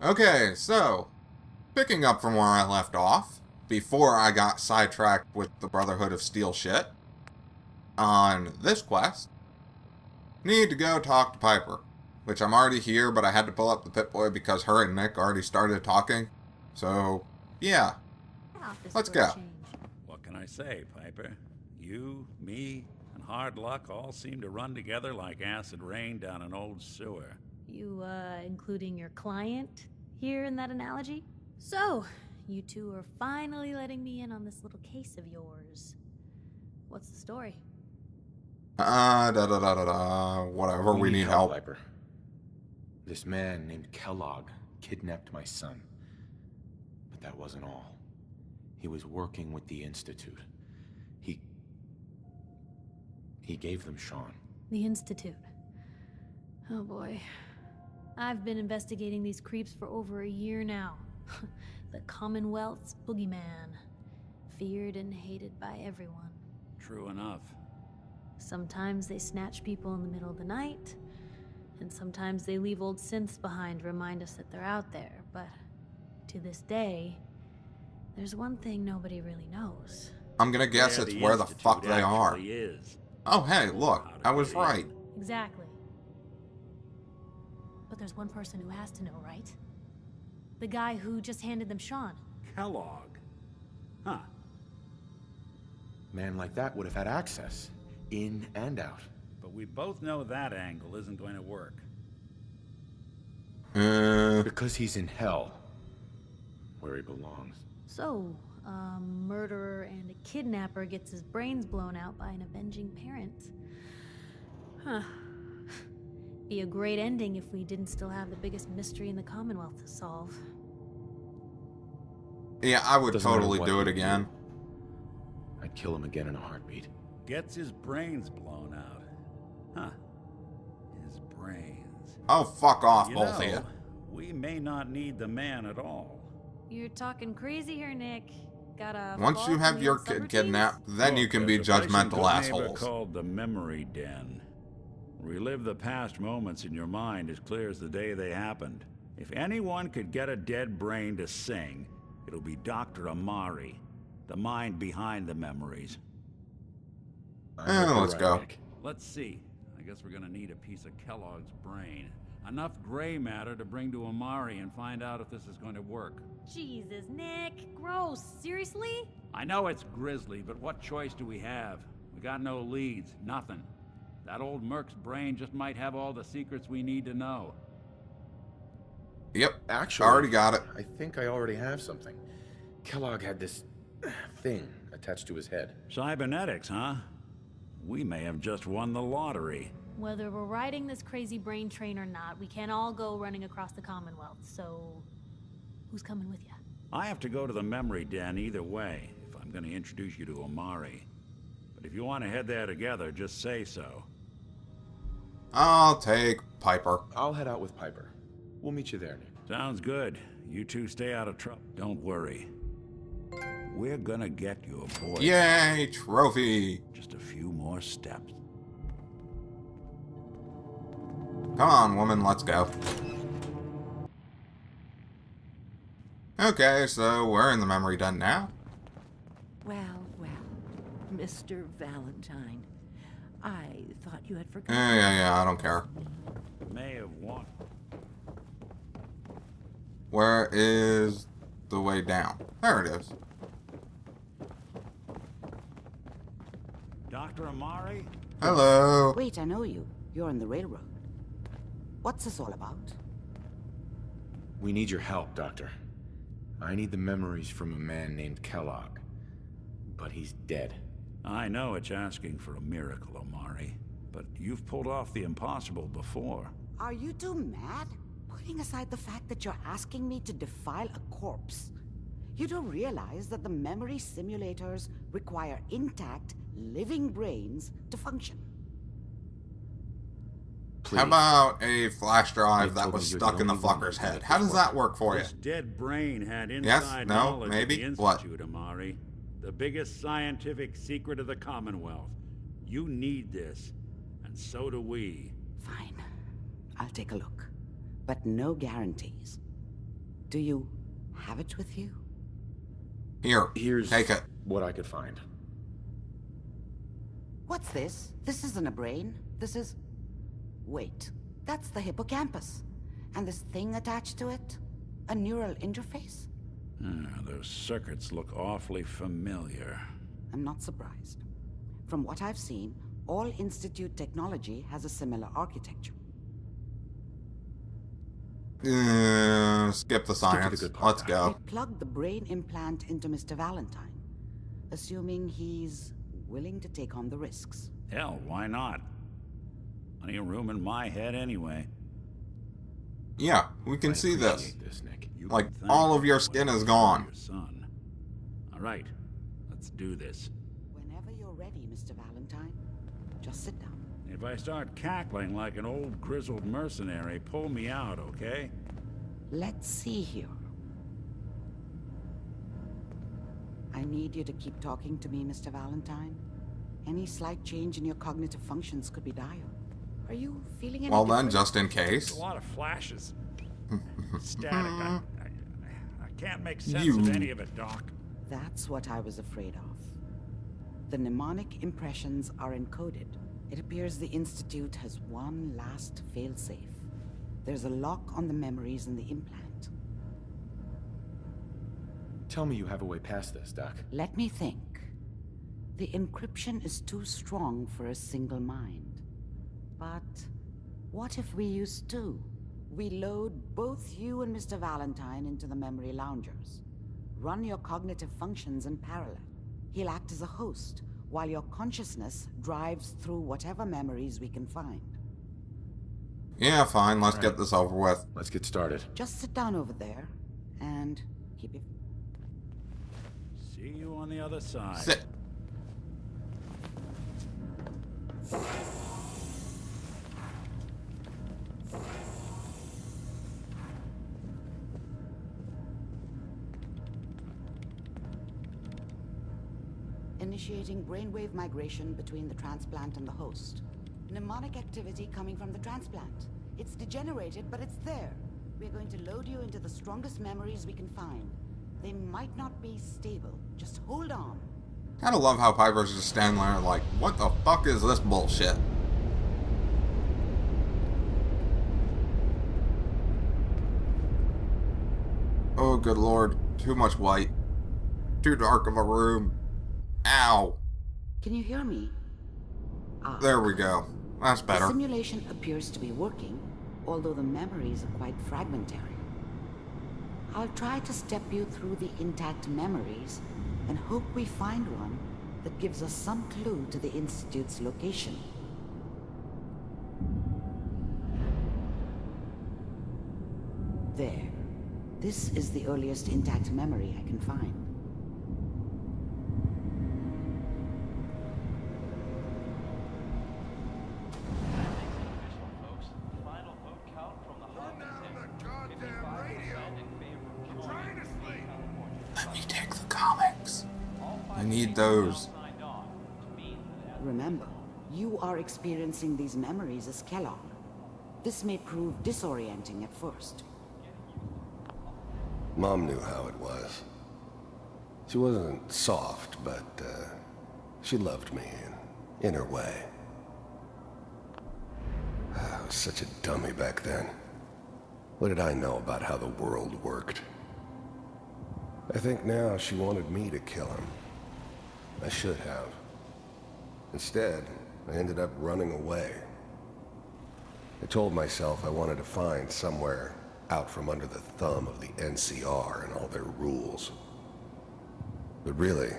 Okay, so, picking up from where I left off, before I got sidetracked with the Brotherhood of Steel shit, on this quest, need to go talk to Piper. Which I'm already here, but I had to pull up the Pip-Boy because her and Nick already started talking. So, yeah, let's go. What can I say, Piper? You, me, and hard luck all seem to run together like acid rain down an old sewer. You, including your client here in that analogy? So, you two are finally letting me in on this little case of yours. What's the story? Whatever, we need help. Piper. This man named Kellogg kidnapped my son. But that wasn't all. He was working with the Institute. He gave them Sean. The Institute. Oh boy. I've been investigating these creeps for over a year now. The Commonwealth's boogeyman. Feared and hated by everyone. True enough. Sometimes they snatch people in the middle of the night, and sometimes they leave old synths behind to remind us that they're out there, but to this day, there's one thing nobody really knows. I'm gonna guess it's where the fuck they are. Oh hey, look, I was right. Exactly. But there's one person who has to know, right? The guy who just handed them Sean. Kellogg. Huh. Man like that would have had access, in and out. But we both know that angle isn't going to work. Because he's in hell, where he belongs. So, a murderer and a kidnapper gets his brains blown out by an avenging parent. Huh. Be a great ending if we didn't still have the biggest mystery in the Commonwealth to solve. Yeah, I would totally do it again. I'd kill him again in a heartbeat. Gets his brains blown out. Huh. His brains. Oh, fuck off, both of you. We may not need the man at all. You're talking crazy here, Nick. Got a Once you have your kid kidnapped, then you can be judgmental assholes. Called the Memory Den. Relive the past moments in your mind as clear as the day they happened. If anyone could get a dead brain to sing, it'll be Dr. Amari, the mind behind the memories. Let's go. Let's see. I guess we're gonna need a piece of Kellogg's brain. Enough gray matter to bring to Amari and find out if this is going to work. Jesus, Nick. Gross. Seriously? I know it's grisly, but what choice do we have? We got no leads, nothing. That old Merc's brain just might have all the secrets we need to know. Yep, Actually, already got it. I think I already have something. Kellogg had this thing attached to his head. Cybernetics, huh? We may have just won the lottery. Whether we're riding this crazy brain train or not, we can't all go running across the Commonwealth, so who's coming with you? I have to go to the Memory Den either way, if I'm going to introduce you to Amari. But if you want to head there together, just say so. I'll take Piper. I'll head out with Piper. We'll meet you there, Nick. Sounds good. You two stay out of trouble. Don't worry. We're gonna get your boy. Yay, trophy! Just a few more steps. Come on, woman, let's go. Okay, so we're in the memory den now. Well, Mr. Valentine, I thought you had forgotten. Yeah, I don't care. May have won. Where is the way down? There it is. Dr. Amari? Hello. Wait, I know you. You're on the railroad. What's this all about? We need your help, Doctor. I need the memories from a man named Kellogg. But he's dead. I know it's asking for a miracle, Amari. But you've pulled off the impossible before. Are you two mad? Putting aside the fact that you're asking me to defile a corpse, you don't realize that the memory simulators require intact, living brains to function. Please. How about a flash drive that was stuck in the fucker's head? How does that work for you? This dead brain had inside Yes? No? knowledge Maybe? of the What? Institute, Amari. The biggest scientific secret of the Commonwealth. You need this, and so do we. Fine. I'll take a look. But no guarantees. Do you have it with you? Here, Here's take it. what I could find. What's this? This isn't a brain. This is... Wait. That's the hippocampus. And this thing attached to it? A neural interface? Those circuits look awfully familiar. I'm not surprised. From what I've seen, all Institute technology has a similar architecture. Skip the to the science. good part. Let's I go. plugged the brain implant into Mr. Valentine, assuming he's willing to take on the risks. Hell, why not? Plenty of room in my head anyway. Yeah, we can I see this. appreciate this, Nick. You Like, can thank all of me your for skin what is you did gone. for your son. All right, let's do this. Whenever you're ready, Mr. Valentine, just sit down. If I start cackling like an old grizzled mercenary, pull me out, okay? Let's see here. I need you to keep talking to me, Mr. Valentine. Any slight change in your cognitive functions could be dire. Are you feeling any Well then, different? just in It's case. a lot of flashes. Static. I can't make sense You- of any of it, Doc. That's what I was afraid of. The mnemonic impressions are encoded. It appears the Institute has one last failsafe. There's a lock on the memories in the implant. Tell me you have a way past this, Doc. Let me think. The encryption is too strong for a single mind. But what if we use two? We load both you and Mr. Valentine into the memory loungers. Run your cognitive functions in parallel. He'll act as a host, while your consciousness drives through whatever memories we can find. Yeah, fine, let's get this over with. Let's get started. Just sit down over there, and keep it... See you on the other side. Sit. Initiating brainwave migration between the transplant and the host. Mnemonic activity coming from the transplant. It's degenerated, but it's there. We're going to load you into the strongest memories we can find. They might not be stable. Just hold on. Kinda love how Piper's just standing there like, what the fuck is this bullshit? Oh, good lord. Too much white. Too dark of a room. Ow. Can you hear me? There we go. That's The better. simulation appears to be working, although the memories are quite fragmentary. I'll try to step you through the intact memories and hope we find one that gives us some clue to the Institute's location. There. This is the earliest intact memory I can find. Let me take the comics. I need those. Remember, you are experiencing these memories as Kellogg. This may prove disorienting at first. Mom knew how it was. She wasn't soft, but she loved me in her way. I was such a dummy back then. What did I know about how the world worked? I think now she wanted me to kill him. I should have. Instead, I ended up running away. I told myself I wanted to find somewhere out from under the thumb of the NCR and all their rules. But really,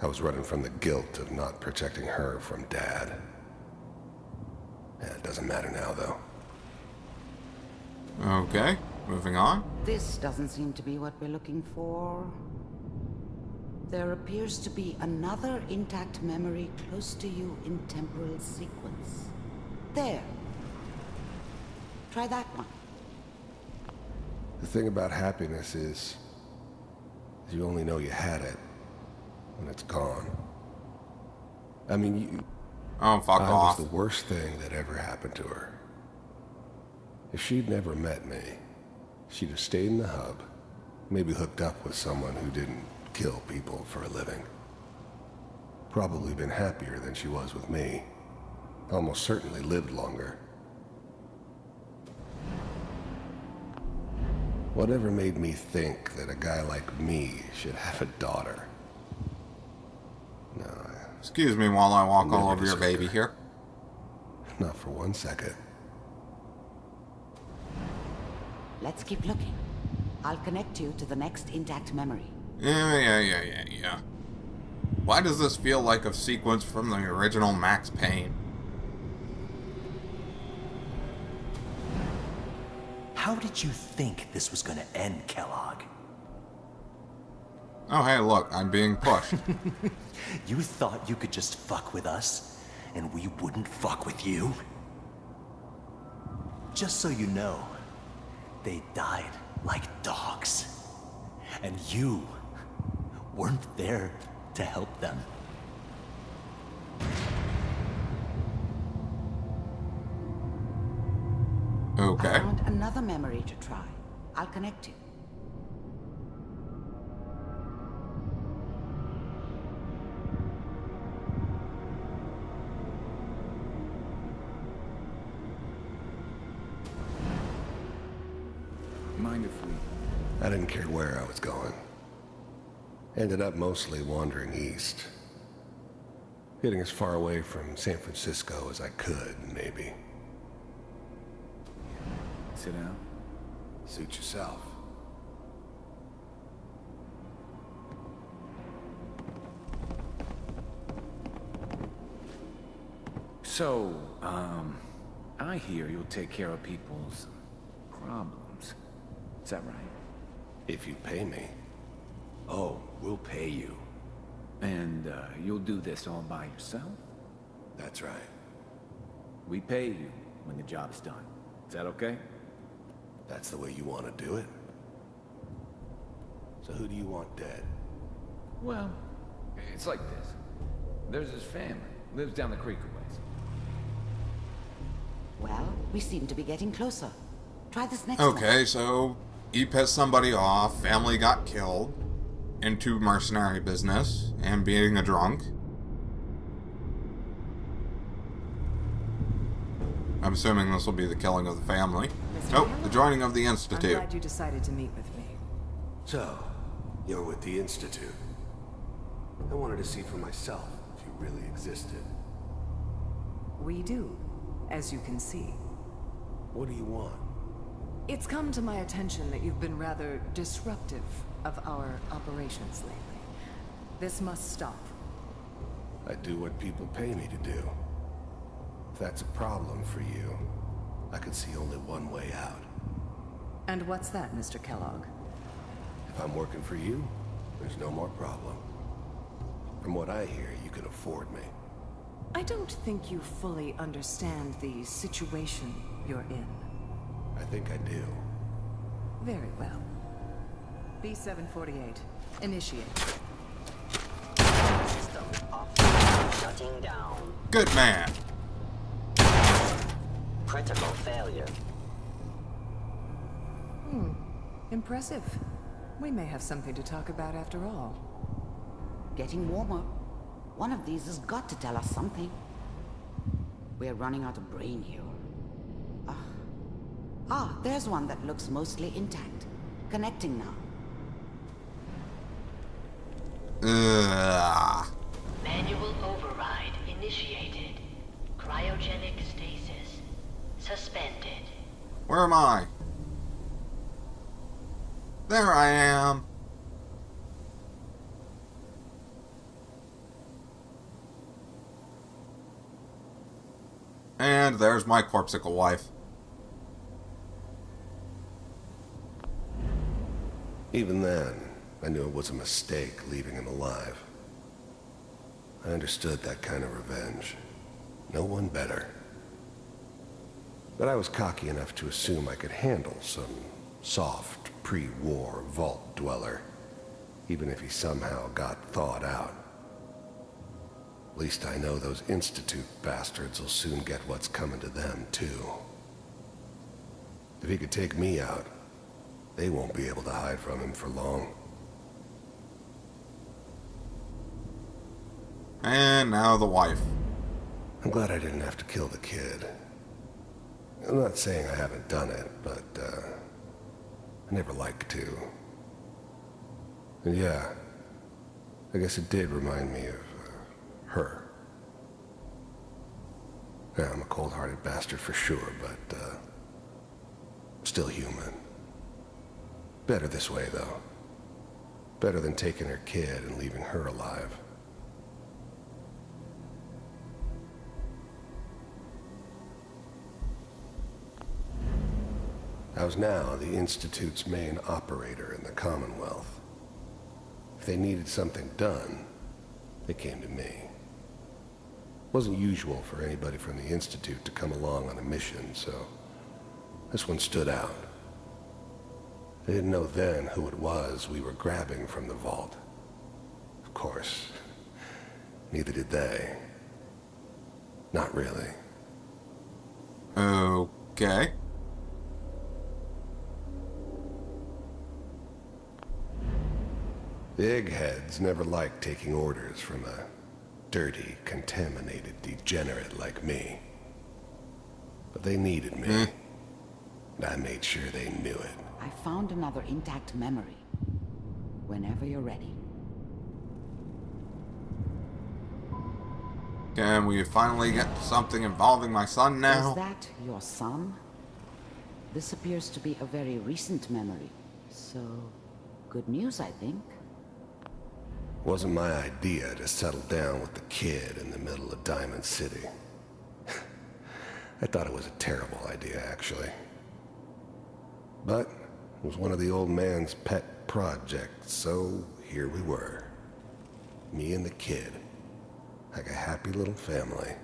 I was running from the guilt of not protecting her from Dad. Yeah, it doesn't matter now, though. Okay, moving on. This doesn't seem to be what we're looking for. There appears to be another intact memory close to you in temporal sequence. There. Try that one. The thing about happiness is you only know you had it when it's gone. I mean, Oh, fuck I off. was the worst thing that ever happened to her. If she'd never met me, she'd have stayed in the hub, maybe hooked up with someone who didn't kill people for a living. Probably been happier than she was with me. Almost certainly lived longer. Whatever made me think that a guy like me should have a daughter? No, Excuse me while I walk Never all over your deserved baby her. here. not for 1 second. Let's keep looking. I'll connect you to the next intact memory. Yeah. Why does this feel like a sequence from the original Max Payne? How did you think this was gonna end, Kellogg? Oh, hey, look, I'm being pushed. You thought you could just fuck with us, and we wouldn't fuck with you? Just so you know, they died like dogs. And you weren't there to help them. Okay. I found another memory to try. I'll connect you. Mind if we... I didn't care where I was going. Ended up mostly wandering east. Getting as far away from San Francisco as I could, maybe. Sit down. Suit yourself. So, I hear you'll take care of people's problems. Is that right? If you pay me. Oh, we'll pay you. And, you'll do this all by yourself? That's right. We pay you when the job's done. Is that okay? That's the way you want to do it. So who do you want dead? Well, it's like this. There's his family. Lives down the creek a ways. Well, we seem to be getting closer. Try this next Okay, so he pissed somebody off, family got killed, into mercenary business, and being a drunk. I'm assuming this will be the killing of the family. Nope, the joining of the I'm Institute. glad you decided to meet with me. So, you're with the Institute. I wanted to see for myself if you really existed. We do, as you can see. What do you want? It's come to my attention that you've been rather disruptive of our operations lately. This must stop. I do what people pay me to do. If that's a problem for you, I could see only one way out. And what's that, Mr. Kellogg? If I'm working for you, there's no more problem. From what I hear, you can afford me. I don't think you fully understand the situation you're in. I think I do. Very well. B-748, initiate. System off. Shutting down. Good man. Critical failure. Impressive. We may have something to talk about after all. Getting warmer. One of these has got to tell us something. We're running out of brain here. There's one that looks mostly intact. Connecting now. Manual override initiated. Cryogenic stasis suspended. Where am I? There I am. And there's my corpsicle wife. Even then, I knew it was a mistake leaving him alive. I understood that kind of revenge. No one better. But I was cocky enough to assume I could handle some soft, pre-war vault dweller, even if he somehow got thawed out. At least I know those Institute bastards will soon get what's coming to them, too. If he could take me out, They won't be able to hide from him for long. And now the wife. I'm glad I didn't have to kill the kid. I'm not saying I haven't done it, but, I never like to. And yeah, I guess it did remind me of, her. Yeah, I'm a cold-hearted bastard for sure, but, still human. Better this way, though. Better than taking her kid and leaving her alive. I was now the Institute's main operator in the Commonwealth. If they needed something done, they came to me. It wasn't usual for anybody from the Institute to come along on a mission, so this one stood out. I didn't know then who it was we were grabbing from the vault. Of course, neither did they. Not really. Okay. The eggheads never liked taking orders from a dirty, contaminated degenerate like me. But they needed me. And I made sure they knew it. I found another intact memory. Whenever you're ready. Can we finally get to something involving my son now? Is that your son? This appears to be a very recent memory. So, good news, I think. Wasn't my idea to settle down with the kid in the middle of Diamond City. I thought it was a terrible idea, actually. But it was one of the old man's pet projects, so here we were. Me and the kid. Like a happy little family.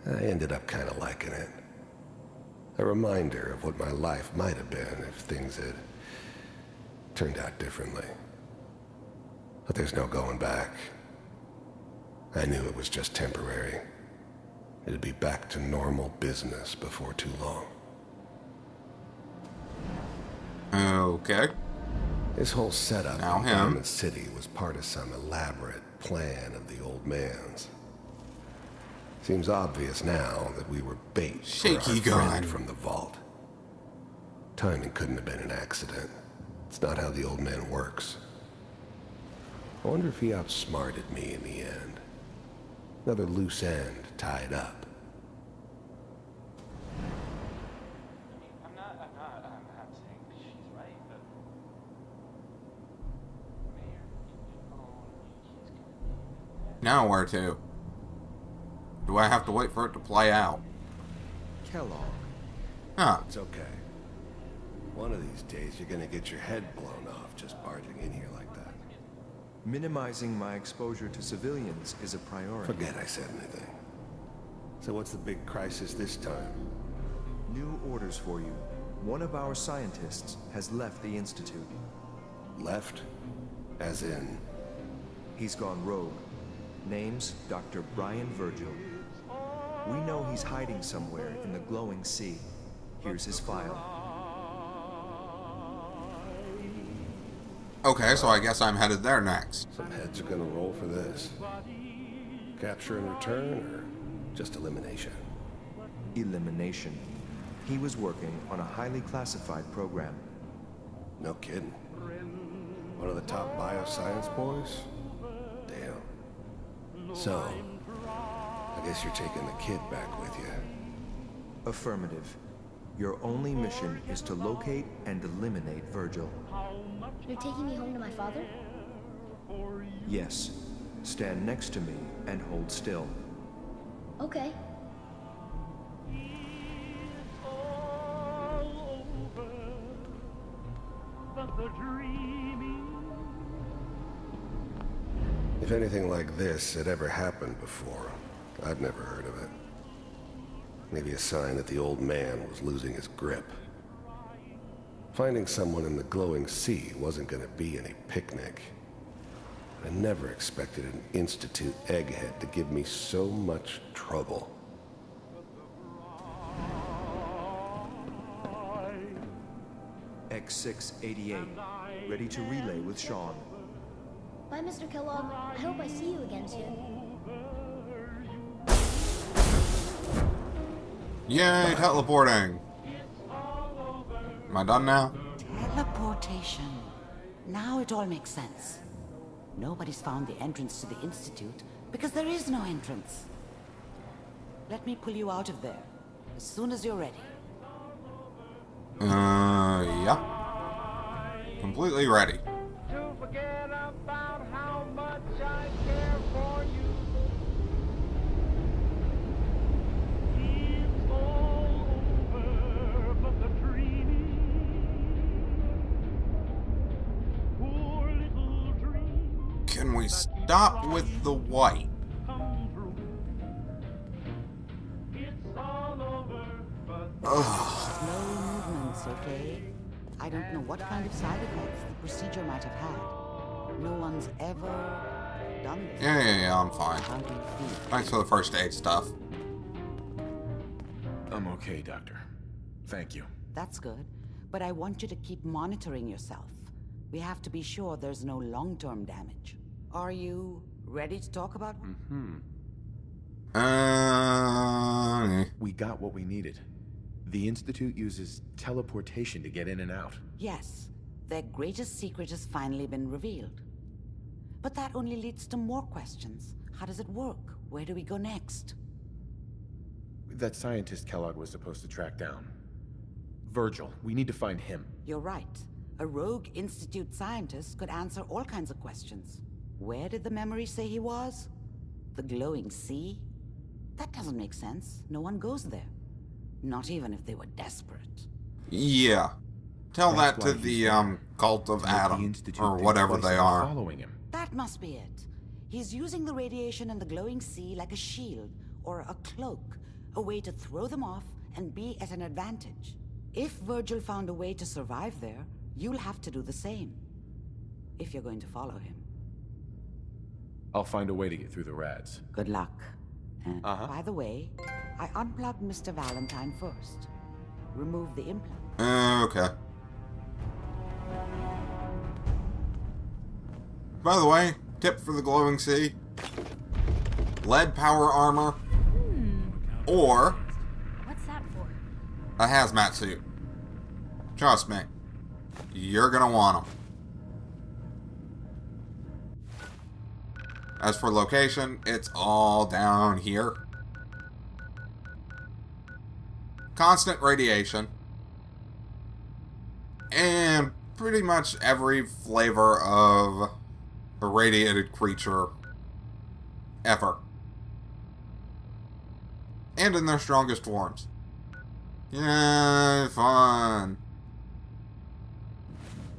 I ended up kind of liking it. A reminder of what my life might have been if things had turned out differently. But there's no going back. I knew it was just temporary. It'd be back to normal business before too long. Okay. This whole setup Now in him. Diamond City was part of some elaborate plan of the old man's. Seems obvious now that we were bait for our Shaky friend gun. from the vault. Timing couldn't have been an accident. It's not how the old man works. I wonder if he outsmarted me in the end. Another loose end tied up. I'm not saying she's right, but Now where to? Do I have to wait for it to play out? Kellogg. Huh. It's okay. One of these days you're gonna get your head blown off just barging in here like that. Minimizing my exposure to civilians is a priority. Forget I said anything. So what's the big crisis this time? New orders for you. One of our scientists has left the Institute. Left? As in? He's gone rogue. Name's Dr. Brian Virgil. We know he's hiding somewhere in the glowing sea. Here's his file. Okay, so I guess I'm headed there next. Some heads are gonna roll for this. Capture and return, or just elimination? Elimination. He was working on a highly classified program. No kidding. One of the top bioscience boys? Damn. So, I guess you're taking the kid back with you. Affirmative. Your only mission is to locate and eliminate Virgil. You're taking me home to my father? Yes. Stand next to me and hold still. Okay. If anything like this had ever happened before, I'd never heard of it. Maybe a sign that the old man was losing his grip. Finding someone in the glowing sea wasn't gonna be any picnic. I never expected an Institute egghead to give me so much trouble. X688, ready to relay with Sean. Bye, Mr. Kellogg. I hope I see you again soon. Yay, teleporting! Am I done now? Teleportation. Now it all makes sense. Nobody's found the entrance to the Institute because there is no entrance. Let me pull you out of there as soon as you're ready. Yeah. Completely ready. To forget about how much I care for you. It's all over, but the dreaming. Poor little dream. Can we stop with the white? It's all over, but Slow movements, okay? I don't know what kind of side effects the procedure might have had. No one's ever done this. Yeah, I'm fine. How do you feel? Thanks for the first aid stuff. I'm okay, Doctor. Thank you. That's good, but I want you to keep monitoring yourself. We have to be sure there's no long-term damage. Are you ready to talk about one? We got what we needed. The Institute uses teleportation to get in and out. Yes, their greatest secret has finally been revealed. But that only leads to more questions. How does it work? Where do we go next? That scientist Kellogg was supposed to track down. Virgil, we need to find him. You're right. A rogue Institute scientist could answer all kinds of questions. Where did the memory say he was? The glowing sea? That doesn't make sense. No one goes there. Not even if they were desperate. Yeah. Tell That's that to why he's the, there. cult of To make the Adam, Institute or think whatever twice they about are. following him. That must be it. He's using the radiation and the glowing sea like a shield, or a cloak, a way to throw them off and be at an advantage. If Virgil found a way to survive there, you'll have to do the same. If you're going to follow him. I'll find a way to get through the rads. Good luck. And by the way, I unplugged Mr. Valentine first. Remove the implant. Okay. By the way, tip for the glowing sea. Lead power armor. Or What's that for? a hazmat suit. Trust me. You're gonna want them. As for location, it's all down here. Constant radiation. And pretty much every flavor of irradiated creature ever. And in their strongest forms. Yeah, fun.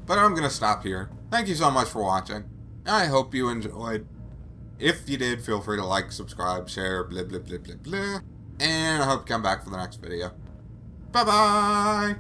But I'm gonna stop here. Thank you so much for watching. I hope you enjoyed. If you did, feel free to like, subscribe, share, blah, blah, blah, blah, blah. And I hope you come back for the next video. Bye-bye!